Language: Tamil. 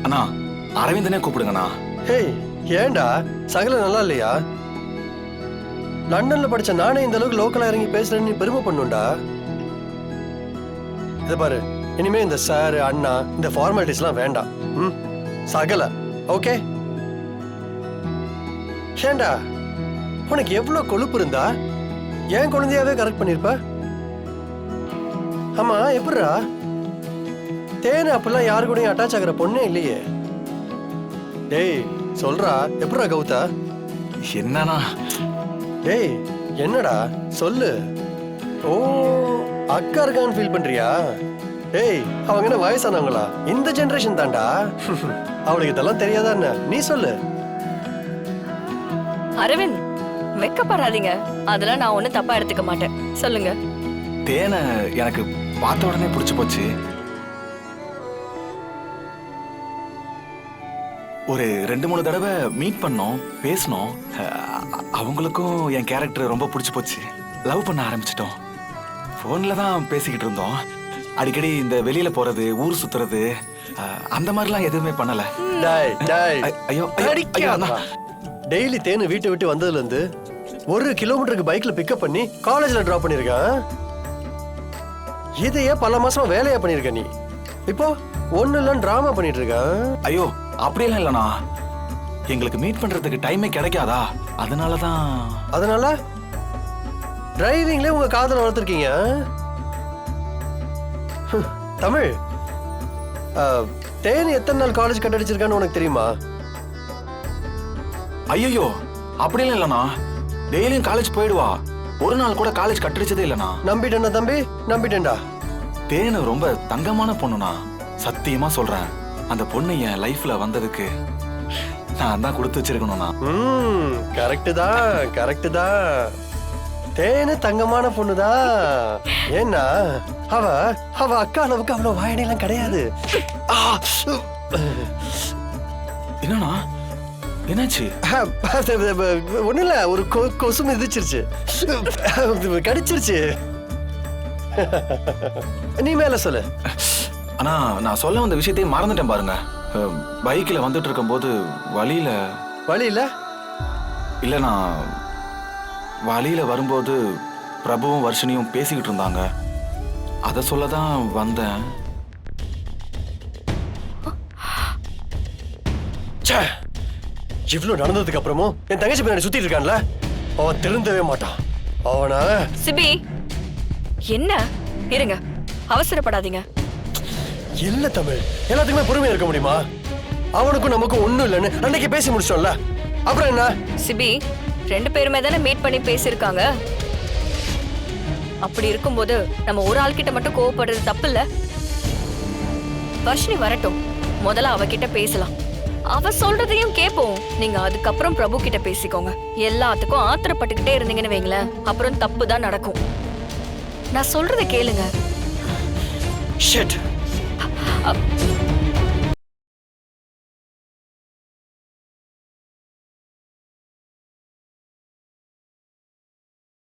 அண்ணா அரவிந்தனே கூப்பிடுங்கண்ணா. ஹேய், ஏன்டா சகல நல்லா இல்லையா? லண்டன்ல படிச்ச நானே இந்த அளவுக்கு லோக்கலா இறங்கி பேசுறேன்னு நீ பெருமை பண்ணுண்டா. இத பாரு, இனிமே இந்த சார் அண்ணா இந்த ஃபார்மாலிட்டிஸ்லாம் வேண்டாம். சகல ஓகே? ஏண்டா உனக்கு எவ்வளவு கொழுப்பு இருந்தா ஏன் குழந்தையாவே கரெக்ட் பண்ணிருப்ப? ஆமா, எப்படிரா தேனு அப்பெல்லாம் யாரு கூடயும் அட்டாச் ஆகிற பொண்ணே இல்லையே. டேய் சொல்றா, எப்படிரா கௌதா? என்னண்ணா? டேய் என்னடா சொல்லு. ஓ, அக்கா இருக்கான்னு ஃபீல் பண்றியா? டேய் அவங்க என்ன வயசானவங்களா? இந்த ஜெனரேஷன் தான்டா. அவளுக்கு இதெல்லாம் தெரியாதா என்ன? நீ சொல்லு. அரவிந்த், வெக்கப்படாதீங்க. அதெல்லாம் நான் ஒன்னும் தப்பா எடுத்துக்க மாட்டேன். சொல்லுங்க. தேனை எனக்கு பார்த்த உடனே பிடிச்சு போச்சு. ஒரு 2-3 தடவை மீட் பண்ணோம், பேசணும். அவங்களுக்கும் என் கேரக்டர் ரொம்ப பிடிச்சு போச்சு. லவ் பண்ண ஆரம்பிச்சிட்டோம். போன்ல தான் பேசிக்கிட்டு இருந்தோம். அடிக்கடி இந்த வெளியில போறது, ஊர் சுத்துறது, அந்த மாதிரிலாம் எதுவுமே பண்ணல. டேய் டேய் ஐயோ அடிக்காதடா. டெய்லி தேனு வீட்டை விட்டு வந்ததுல இருந்து 1 கிலோமீட்டருக்கு பைக்ல பிக்கப் பண்ணி காலேஜ்ல டிராப் பண்ணிருக்கான். இதையே பல மாசமா வேலையா பண்ணிருக்க நீ. இப்போ ஒண்ணு இல்ல டிராமா பண்ணிட்டு இருக்கான். ஐயோ அப்படியெல்லாம் இல்லண்ணா. எங்களுக்கு மீட் பண்றதுக்கு டைமே கிடைக்காதா, அதனாலதான். அதனால டிரைவிங்ல உங்க காதல வளர்த்துருக்கீங்க. தமிழ், தேனு எத்தனை நாள் காலேஜ் கட் அடிச்சிருக்கான்னு உனக்கு தெரியுமா? ஐயோ அப்படியெல்லாம் இல்லண்ணா. டெய்லியும் காலேஜ் போயிடுவா. ஒரு நாள் கூட காலேஜ் கட்டடிச்சதே இல்லண்ணா. நம்பிட்டேன்டா தம்பி, நம்பிட்டேன்டா. தேனு ரொம்ப தங்கமான பொண்ணுண்ணா. சத்தியமா சொல்றேன். அந்த பொண்ணு என் லைஃப்ல வந்ததுக்கு நான் தான் கொடுத்து வச்சிருக்கணும்ண்ணா. கரெக்ட் தான், கரெக்ட் தான். தேனு தங்கமான பொண்ணுதான். ஏன்னா அவ அவ அக்கா அளவுக்கு அவ்வளவு வாயனைலாம் கிடையாது. என்னண்ணா என்னாச்சு? ஒண்ணு இல்ல, ஒரு கொசு மிதிச்சிருச்சு, கடிச்சிருச்சு. நீ மேல சொல்லு. ஆனா நான் சொல்ல வந்த விஷயத்தையும் மறந்துட்டேன் பாருங்க. பைக்ல வந்துட்டு இருக்கும் போது வழியில இல்லண்ணா, வழியில வரும்போது பிரபுவும் வர்ஷினியும் பேசிக்கிட்டு இருந்தாங்க. அத சொல்லதான் வந்தேன். இவ்வளவு நடந்ததுக்கு அப்புறமும் என் தங்கச்சி பின்னாடி சுத்திட்டு இருக்கான்ல, அவன் திருந்தவே மாட்டான். அவன சிபி, என்ன இருங்க, அவசரப்படாதீங்க. இல்ல தமிழ், எல்லாத்துக்குமே பொறுமையா இருக்க முடியுமா? அவனுக்கும் நமக்கும் ஒண்ணும் இல்லைன்னு அன்னைக்கு பேசி முடிச்சோம்ல, அப்புறம் என்ன? சிபி, 2 பேருமே தானே மீட் பண்ணி பேசிருக்காங்க. அப்படி இருக்கும்போது நம்ம ஒரு ஆள் கிட்ட மட்டும் கோவப்படுறது தப்பு இல்ல. வர்ஷினி வரட்டும், முதல்ல அவகிட்ட பேசலாம். அவ சொல்றதையும் கேட்போம். நீங்க அதுக்கப்புறம் பிரபு கிட்ட பேசிக்கோங்க. எல்லாத்துக்கும் ஆத்திரப்பட்டுக்கிட்டே இருந்தீங்கன்னு வைங்களேன், அப்புறம் தப்பு தான் நடக்கும். நான் சொல்றதை கேளுங்க. ஷிட்.